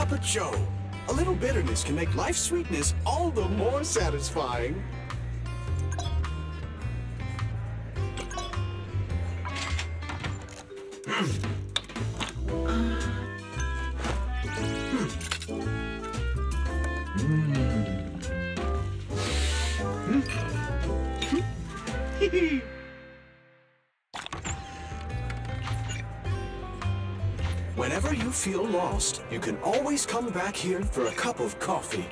Carpaccio. A little bitterness can make life's sweetness all the more satisfying. Whenever you feel lost, you can always come back here for a cup of coffee.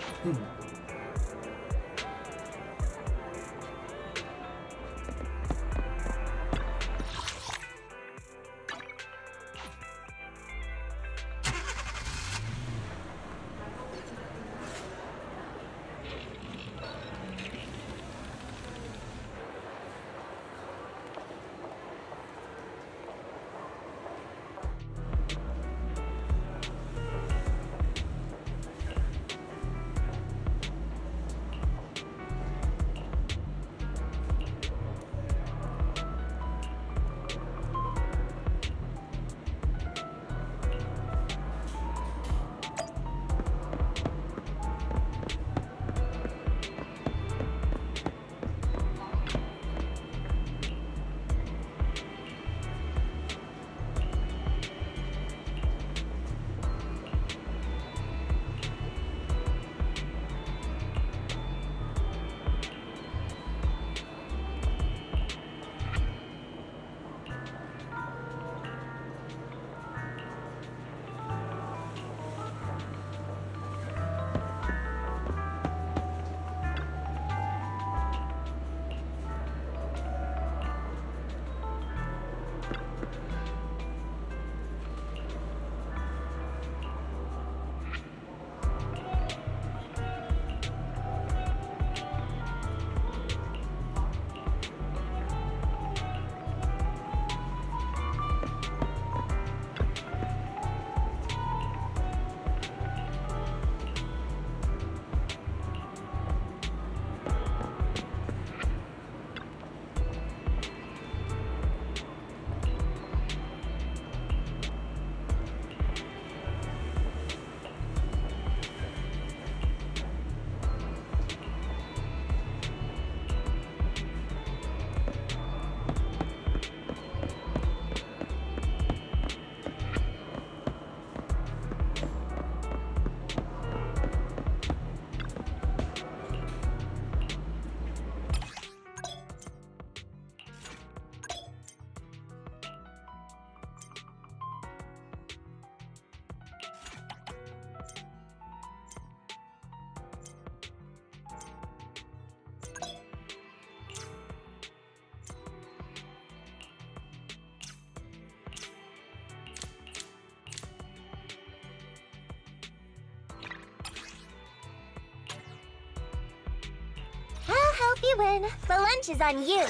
Hope you win. The lunch is on you.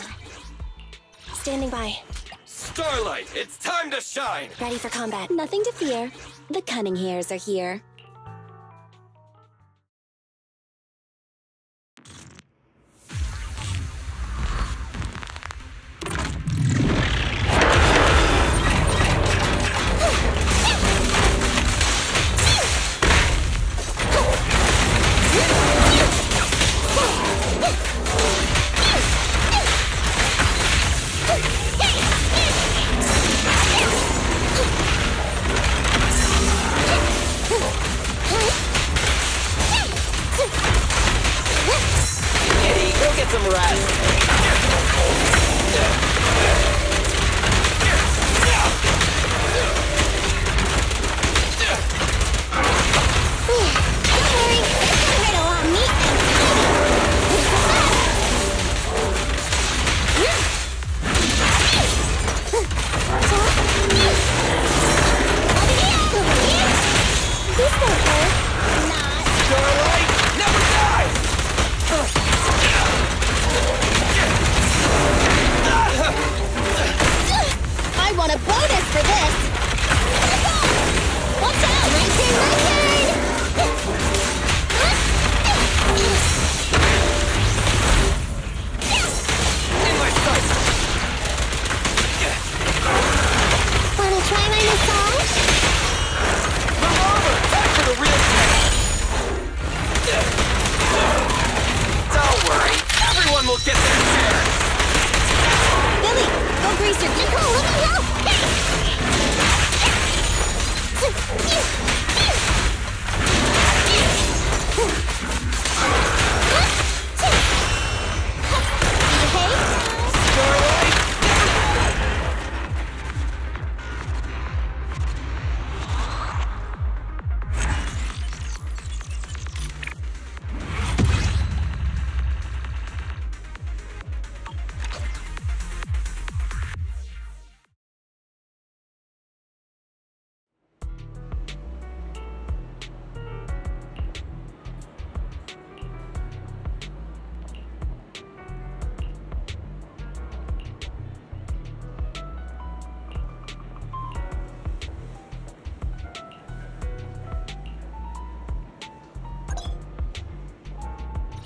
Standing by. Starlight, it's time to shine! Ready for combat. Nothing to fear. The cunning hairs are here. Some rest. Starlight, never die!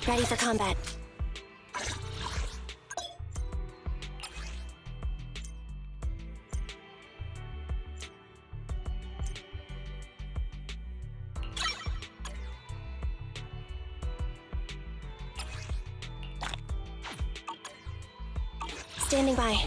Ready for combat. Standing by.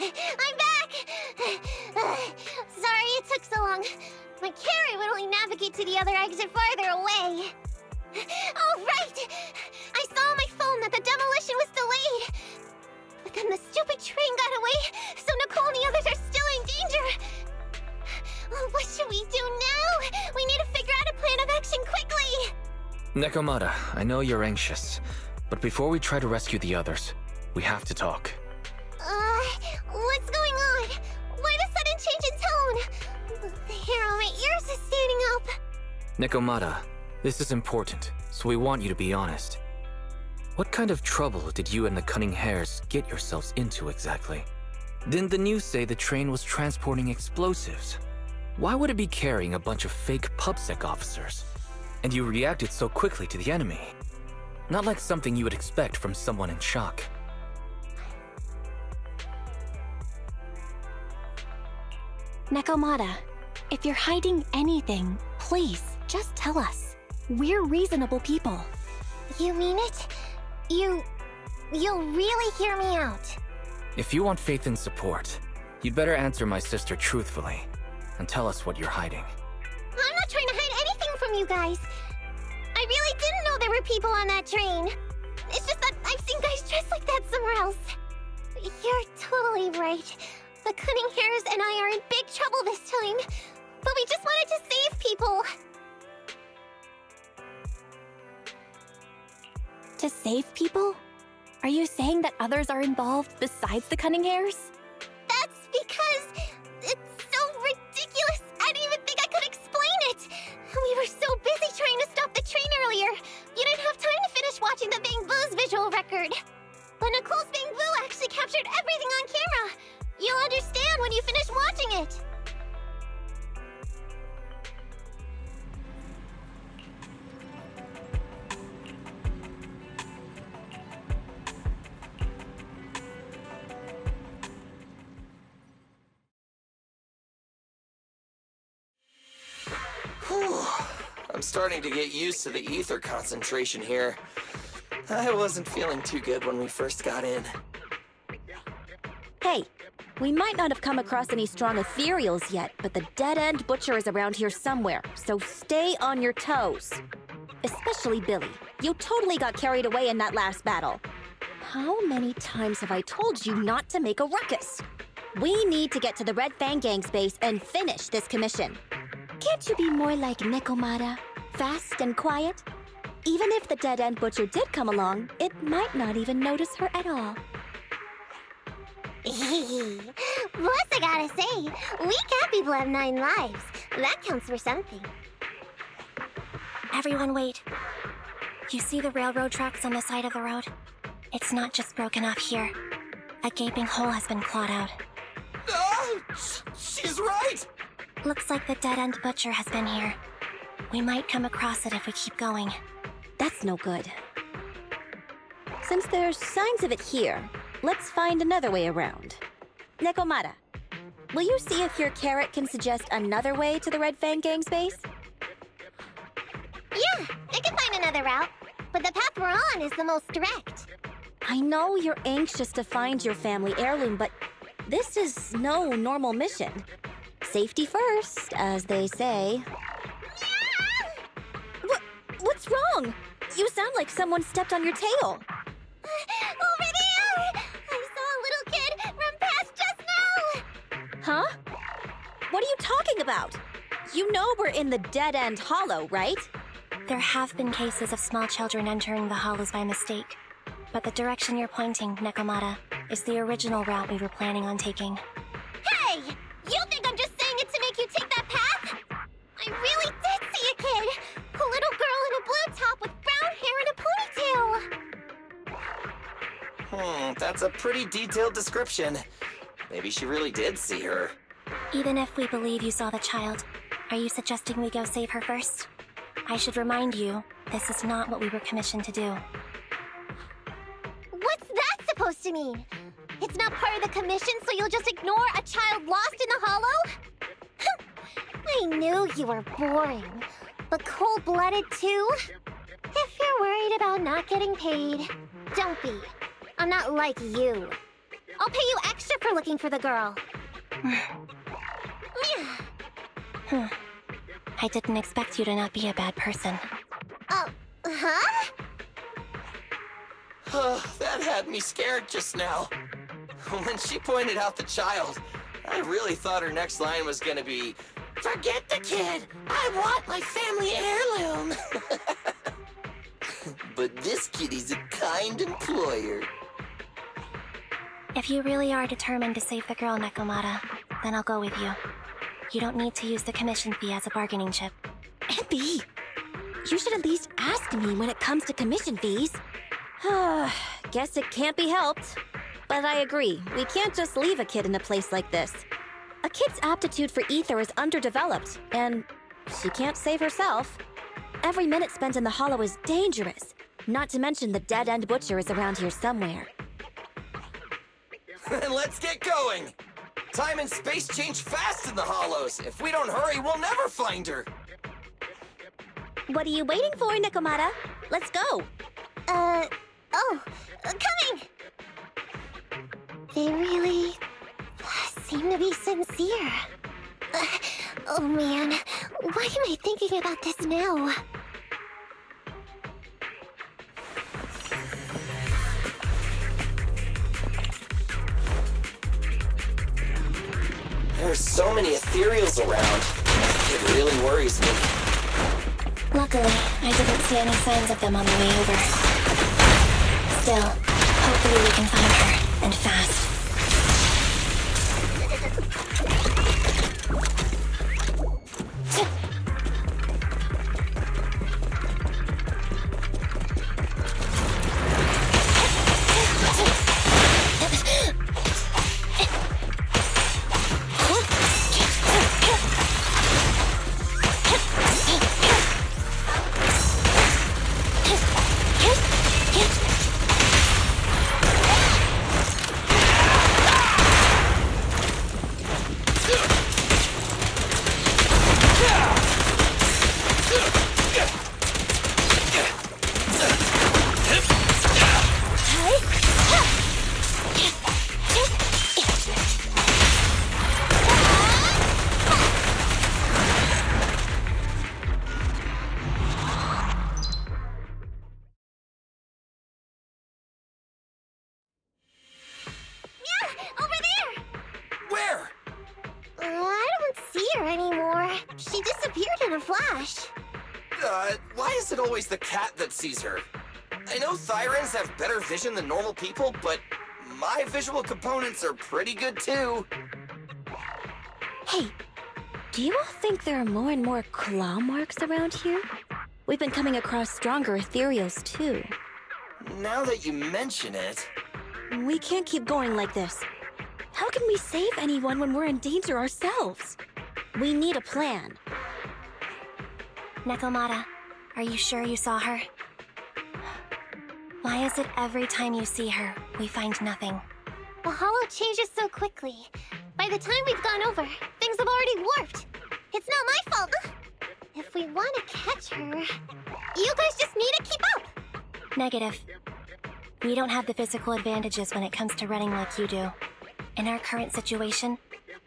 I'm back! Sorry it took so long. My carry would only navigate to the other exit farther away. Oh, right! I saw on my phone that the demolition was delayed. But then the stupid train got away, so Nicole and the others are still in danger. What should we do now? We need to figure out a plan of action quickly! Nekomata, I know you're anxious, but before we try to rescue the others, we have to talk. What's going on? Why the sudden change in tone? The hair on my ears is standing up. Nekomata, this is important, so we want you to be honest. What kind of trouble did you and the Cunning Hares get yourselves into exactly? Didn't the news say the train was transporting explosives? Why would it be carrying a bunch of fake PubSec officers? And you reacted so quickly to the enemy. Not like something you would expect from someone in shock. Nekomata, if you're hiding anything, please, just tell us. We're reasonable people. You mean it? You'll really hear me out. If you want faith and support, you'd better answer my sister truthfully, and tell us what you're hiding. I'm not trying to hide anything from you guys. I really didn't know there were people on that train. It's just that I've seen alright. The Cunning Hairs and I are in big trouble this time. But we just wanted to save people. To save people? Are you saying that others are involved besides the Cunning Hairs? That's because it's so ridiculous. I didn't even think I could explain it. We were so busy trying to stop the train earlier. You didn't have time to finish watching the Bang Boo's visual record. But Nicole's Bang Boo actually captured everything on camera. You'll understand when you finish watching it. I'm starting to get used to the ether concentration here. I wasn't feeling too good when we first got in. Hey, we might not have come across any strong ethereals yet, but the dead-end butcher is around here somewhere, so stay on your toes. Especially Billy. You totally got carried away in that last battle. How many times have I told you not to make a ruckus? We need to get to the Red Fang Gang's base and finish this commission. Can't you be more like Nekomata? Fast and quiet? Even if the dead-end butcher did come along, it might not even notice her at all. Plus, I gotta say, we cat people have 9 lives. That counts for something. Everyone wait. You see the railroad tracks on the side of the road? It's not just broken off here. A gaping hole has been clawed out. Oh, she's right! Looks like the dead-end butcher has been here. We might come across it if we keep going. That's no good. Since there's signs of it here, let's find another way around. Nekomata, will you see if your carrot can suggest another way to the Red Fang Gang's base? Yeah, I can find another route. But the path we're on is the most direct. I know you're anxious to find your family heirloom, but this is no normal mission. Safety first, as they say. What's wrong? You sound like someone stepped on your tail. Over there! I saw a little kid run past just now! Huh? What are you talking about? You know we're in the dead-end hollow, right? There have been cases of small children entering the hollows by mistake. But the direction you're pointing, Nekomata, is the original route we were planning on taking. Hey! You think I'm just saying it to make you take that path? I really did see a kid! A little girl in a blue top with brown hair and a ponytail! That's a pretty detailed description. Maybe she really did see her. Even if we believe you saw the child, are you suggesting we go save her first? I should remind you, this is not what we were commissioned to do. What's that supposed to mean? It's not part of the commission, so you'll just ignore a child lost in the hollow? I knew you were boring. But cold-blooded, too? If you're worried about not getting paid, don't be. I'm not like you. I'll pay you extra for looking for the girl. I didn't expect you to not be a bad person. Huh? That had me scared just now. When she pointed out the child, I really thought her next line was gonna be, "Forget the kid! I want my family heirloom!" But this kitty's a kind employer. If you really are determined to save the girl, Nekomata, then I'll go with you. You don't need to use the commission fee as a bargaining chip. Epi, you should at least ask me when it comes to commission fees. Guess it can't be helped. But I agree, we can't just leave a kid in a place like this. A kid's aptitude for ether is underdeveloped, and she can't save herself. Every minute spent in the hollow is dangerous, not to mention the dead-end butcher is around here somewhere. Then let's get going! Time and space change fast in the hollows. If we don't hurry, we'll never find her. What are you waiting for, Nekomata? Let's go! Coming! They really seem to be sincere. Oh man, why am I thinking about this now? There are so many ethereals around. It really worries me. Luckily, I didn't see any signs of them on the way over. Still, hopefully we can find her, and fast. Why is it always the cat that sees her? I know Thyrans have better vision than normal people, but my visual components are pretty good too. Hey, do you all think there are more and more claw marks around here? We've been coming across stronger ethereals too. Now that you mention it... We can't keep going like this. How can we save anyone when we're in danger ourselves? We need a plan. Nekomata, are you sure you saw her? Why is it every time you see her, we find nothing? The Hollow changes so quickly. By the time we've gone over, things have already warped. It's not my fault. If we want to catch her, you guys just need to keep up. Negative. We don't have the physical advantages when it comes to running like you do. In our current situation,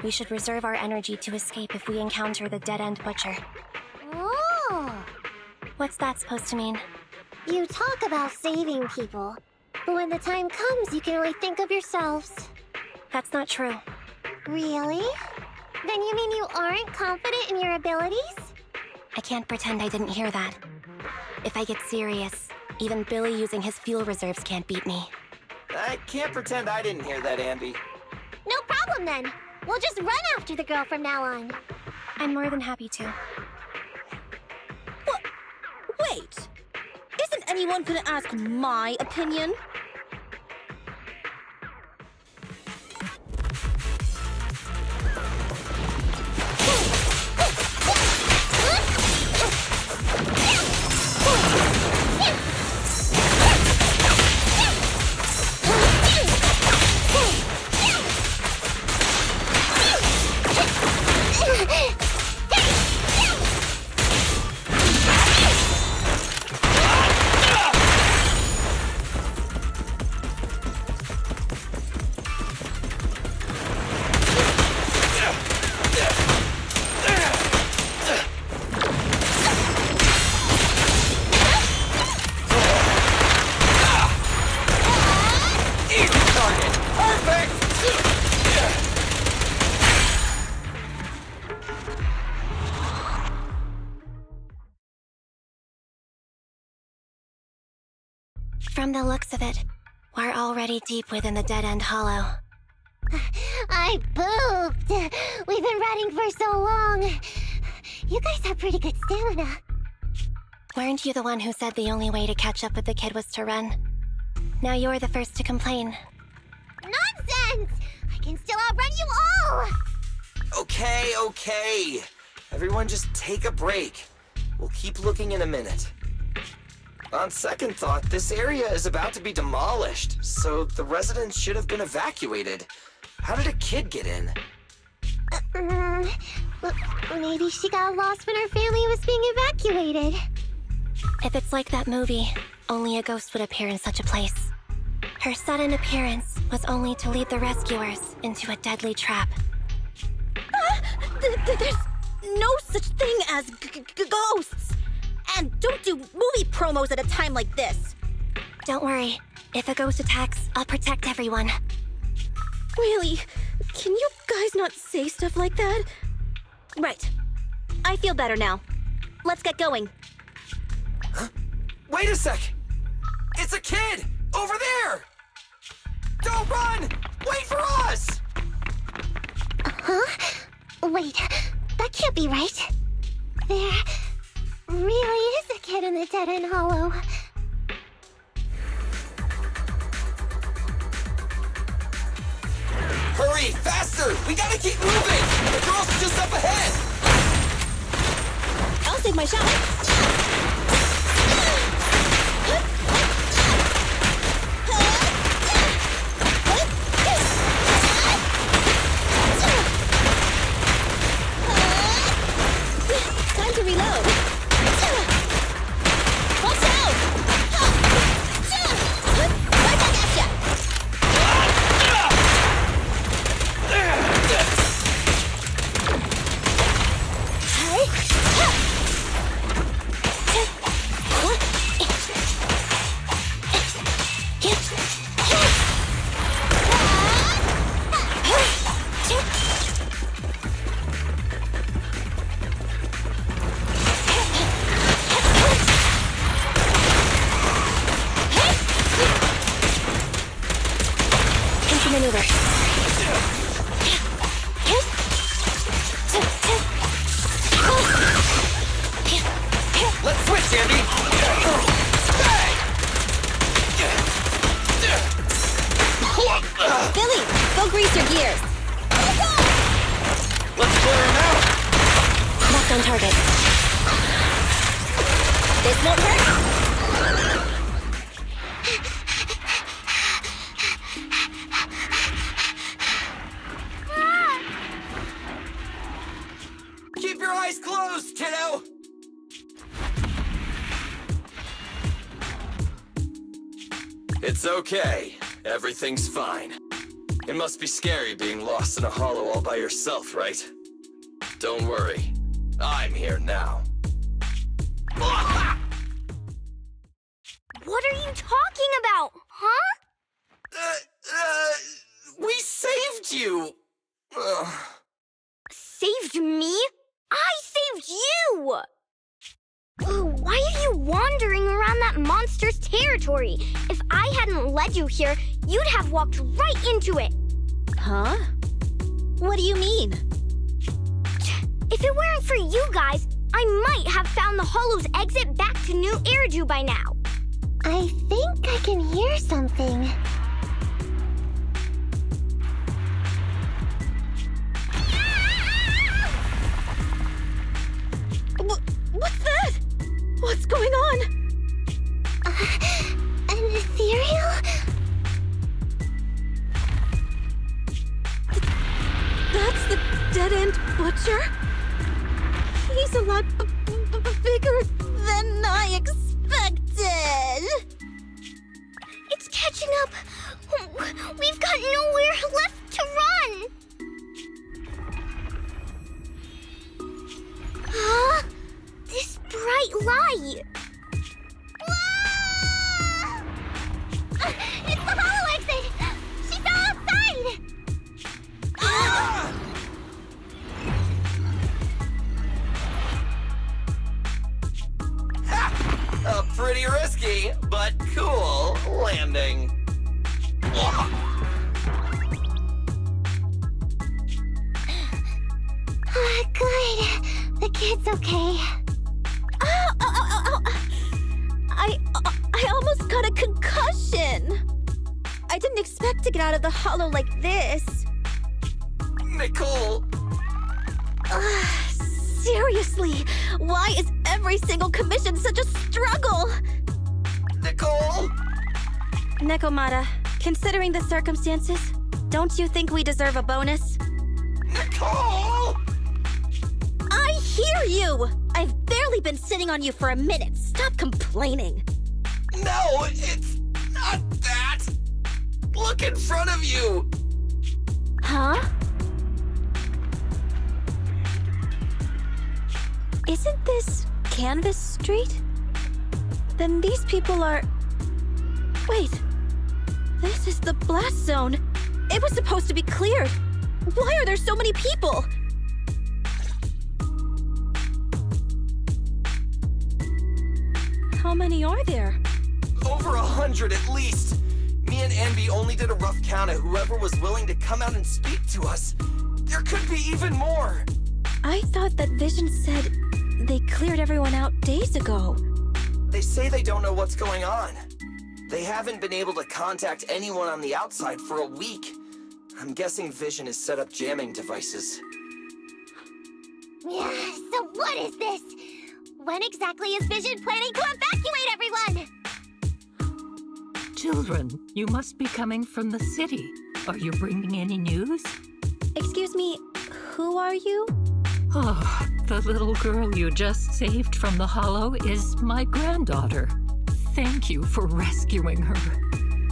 we should reserve our energy to escape if we encounter the dead-end butcher. Oh! What's that supposed to mean? You talk about saving people, but when the time comes, you can only think of yourselves. That's not true. Really? Then you mean you aren't confident in your abilities? I can't pretend I didn't hear that. If I get serious, even Billy using his fuel reserves can't beat me. I can't pretend I didn't hear that, Ambi. No problem then. We'll just run after the girl from now on. I'm more than happy to. What? Wait! Isn't anyone gonna ask my opinion? From the looks of it, we're already deep within the dead-end hollow. I pooped! We've been running for so long. You guys have pretty good stamina. Weren't you the one who said the only way to catch up with the kid was to run? Now you're the first to complain. Nonsense! I can still outrun you all! Okay. Everyone just take a break. We'll keep looking in a minute. On second thought, this area is about to be demolished, so the residents should have been evacuated. How did a kid get in? Maybe she got lost when her family was being evacuated. If it's like that movie, only a ghost would appear in such a place. Her sudden appearance was only to lead the rescuers into a deadly trap. There's no such thing as ghosts! And don't do movie promos at a time like this! Don't worry. If a ghost attacks, I'll protect everyone. Really? Can you guys not say stuff like that? Right. I feel better now. Let's get going. Huh? Wait a sec! It's a kid! Over there! Don't run! Wait for us! Huh? Wait, that can't be right. There really is a kid in the Dead End Hollow. Hurry, faster! We gotta keep moving! The girl's just up ahead! I'll save my shot. Time to reload. Watch out! Right back at ya! Maneuver. Let's switch, Andy! Billy, go grease your gears. Let's clear him out! Locked on target. This won't hurt. Keep your eyes closed, kiddo! It's okay. Everything's fine. It must be scary being lost in a hollow all by yourself, right? Don't worry. I'm here now. What are you talking about, huh? We saved you! Saved me? I saved you! Why are you wandering around that monster's territory? If I hadn't led you here, you'd have walked right into it. Huh? What do you mean? If it weren't for you guys, I might have found the Hollow's exit back to New Eridu by now. I think I can hear something. What's that? What's going on? An ethereal? That's the Dead-End Butcher? He's a lot bigger than I expected. It's catching up. We've got nowhere left to run. Huh? This bright light. Whoa! It's the Hollow exit. She fell outside. A pretty risky, but cool landing. Good. The kid's okay. I almost got a concussion. I didn't expect to get out of the hollow like this. Nicole! Seriously, why is every single commission such a struggle? Nicole! Nekomata, considering the circumstances, don't you think we deserve a bonus? Nicole! I hear you! I've barely been sitting on you for a minute. Stop complaining. No, it's not that! Look in front of you! Huh? Isn't this Canvas Street? Then these people are... Wait. This is the blast zone. It was supposed to be cleared. Why are there so many people? How many are there? Over 100 at least. Me and Envy only did a rough count of whoever was willing to come out and speak to us. There could be even more. I thought that Vision said they cleared everyone out days ago. They say they don't know what's going on. They haven't been able to contact anyone on the outside for a week. I'm guessing Vision has set up jamming devices. Yeah, so what is this? When exactly is Vision planning to evacuate everyone? Children, you must be coming from the city. Are you bringing any news? Excuse me, who are you? Oh, the little girl you just saved from the Hollow is my granddaughter. Thank you for rescuing her.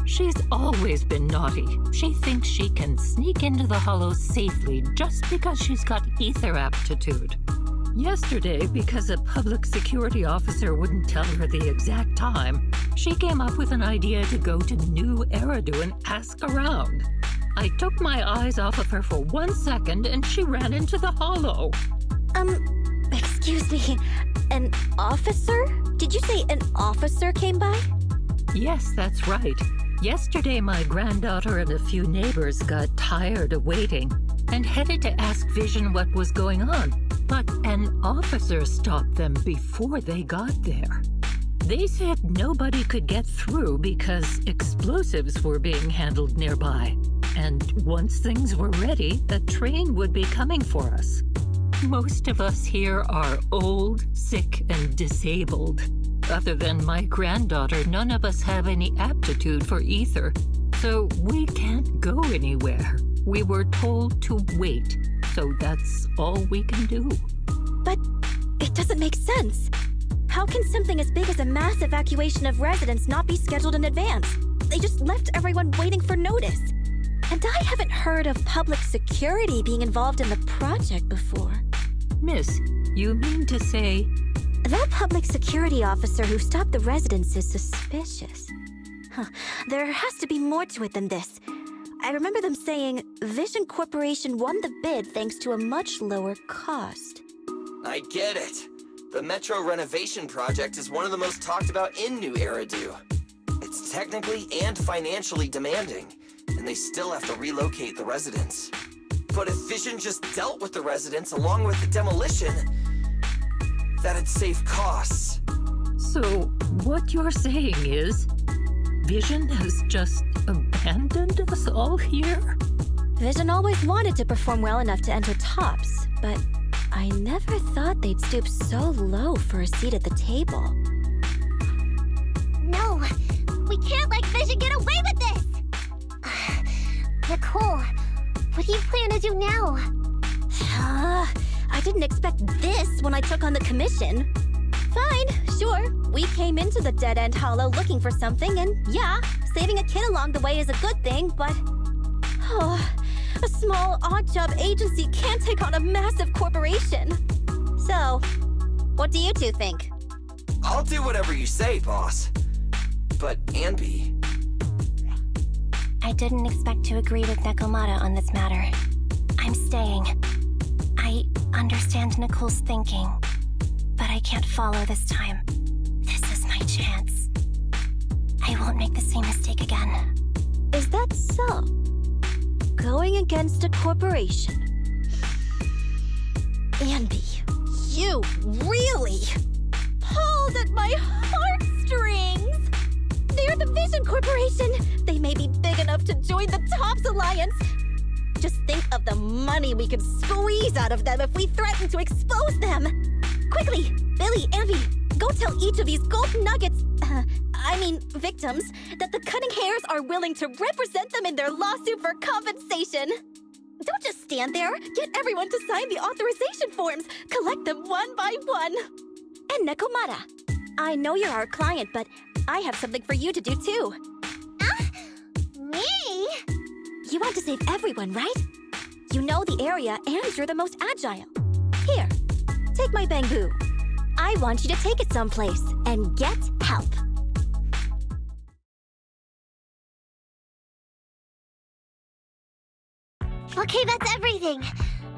She's always been naughty. She thinks she can sneak into the Hollow safely just because she's got ether aptitude. Yesterday, because a public security officer wouldn't tell her the exact time, she came up with an idea to go to New Eridu and ask around. I took my eyes off of her for 1 second and she ran into the Hollow. Excuse me, an officer? Did you say an officer came by? Yes, that's right. Yesterday, my granddaughter and a few neighbors got tired of waiting and headed to ask Vision what was going on. But an officer stopped them before they got there. They said nobody could get through because explosives were being handled nearby. And once things were ready, a train would be coming for us. Most of us here are old, sick, and disabled. Other than my granddaughter, none of us have any aptitude for ether, so we can't go anywhere. We were told to wait, so that's all we can do. But it doesn't make sense. How can something as big as a mass evacuation of residents not be scheduled in advance? They just left everyone waiting for notice. And I haven't heard of public security being involved in the project before. Miss, you mean to say... That public security officer who stopped the residents is suspicious. There has to be more to it than this. I remember them saying Vision Corporation won the bid thanks to a much lower cost. I get it. The Metro renovation project is one of the most talked about in New Eridu. It's technically and financially demanding, and they still have to relocate the residents. But if Vision just dealt with the residents along with the demolition, that'd save costs. So, what you're saying is, Vision has just abandoned us all here? Vision always wanted to perform well enough to enter tops, but I never thought they'd stoop so low for a seat at the table. No, we can't let Vision get away with this! Nicole, what do you plan to do now? I didn't expect this when I took on the commission. Fine, sure. We came into the Dead-End Hollow looking for something, and yeah, saving a kid along the way is a good thing, but... a small, odd-job agency can't take on a massive corporation. So, what do you two think? I'll do whatever you say, boss. But, Anby... I didn't expect to agree with Nekomata on this matter. I'm staying. I understand Nicole's thinking, but I can't follow this time. This is my chance. I won't make the same mistake again. Is that so? Going against a corporation? Anby, you really pulled at my heartstrings! They're the Vision Corporation! They may be big enough to join the TOPS Alliance! Just think of the money we could squeeze out of them if we threaten to expose them! Quickly, Billy, Anby, go tell each of these gold nuggets, victims, that the Cunning Hairs are willing to represent them in their lawsuit for compensation! Don't just stand there! Get everyone to sign the authorization forms! Collect them one by one! And Nekomata, I know you're our client, but I have something for you to do too. Me? You want to save everyone, right? You know the area and you're the most agile. Here, take my bamboo. I want you to take it someplace and get help. Okay, that's everything.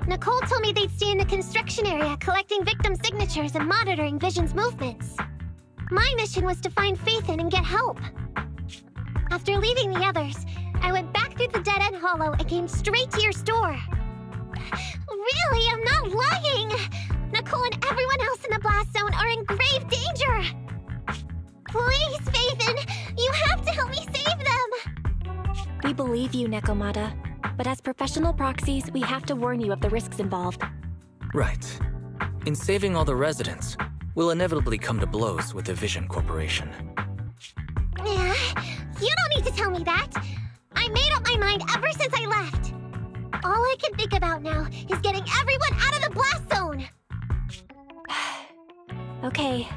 Nicole told me they'd stay in the construction area, collecting victim signatures and monitoring Vision's movements. My mission was to find Phaethon and get help. After leaving the others, I went back through the dead-end hollow and came straight to your store. Really, I'm not lying! Nicole and everyone else in the blast zone are in grave danger! Please, Phaethon, you have to help me save them! We believe you, Nekomata. But as professional proxies, we have to warn you of the risks involved. Right. In saving all the residents, we'll inevitably come to blows with the Vision Corporation. Yeah, you don't need to tell me that. I made up my mind ever since I left. All I can think about now is getting everyone out of the blast zone! Okay.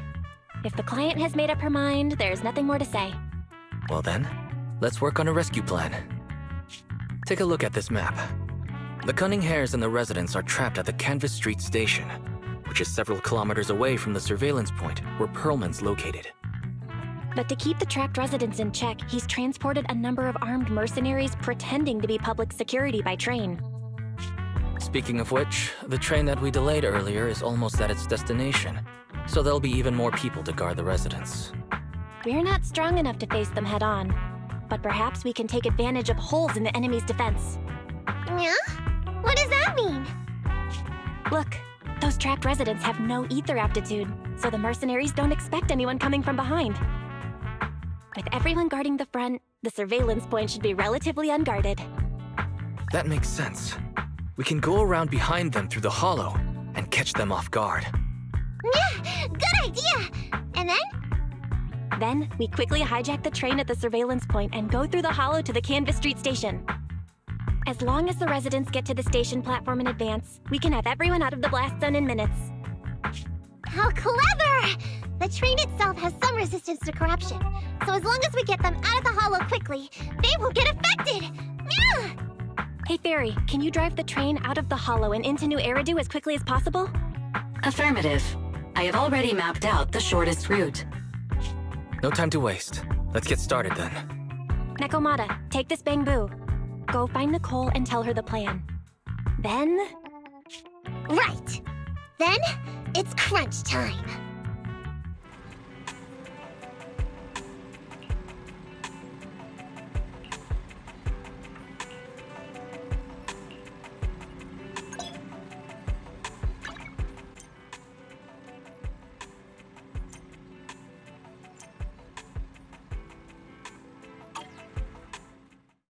If the client has made up her mind, there's nothing more to say. Well then, let's work on a rescue plan. Take a look at this map. The Cunning Hares and the residents are trapped at the Canvas Street station, which is several kilometers away from the surveillance point where Pearlman's located. But to keep the trapped residents in check, he's transported a number of armed mercenaries pretending to be public security by train. Speaking of which, the train that we delayed earlier is almost at its destination, so there'll be even more people to guard the residents. We're not strong enough to face them head-on, but perhaps we can take advantage of holes in the enemy's defense. Yeah? What does that mean? Look, those trapped residents have no ether aptitude, so the mercenaries don't expect anyone coming from behind. With everyone guarding the front, the surveillance point should be relatively unguarded. That makes sense. We can go around behind them through the hollow and catch them off guard. Yeah, good idea! And then? Then, we quickly hijack the train at the surveillance point and go through the hollow to the Canvas Street station. As long as the residents get to the station platform in advance, we can have everyone out of the blast zone in minutes. How clever! The train itself has some resistance to corruption, so as long as we get them out of the hollow quickly, they won't get affected! Yeah! Hey Fairy, can you drive the train out of the hollow and into New Eridu as quickly as possible? Affirmative. I have already mapped out the shortest route. No time to waste. Let's get started then. Nekomata, take this bamboo. Go find Nicole and tell her the plan. Then... Right! Then, it's crunch time.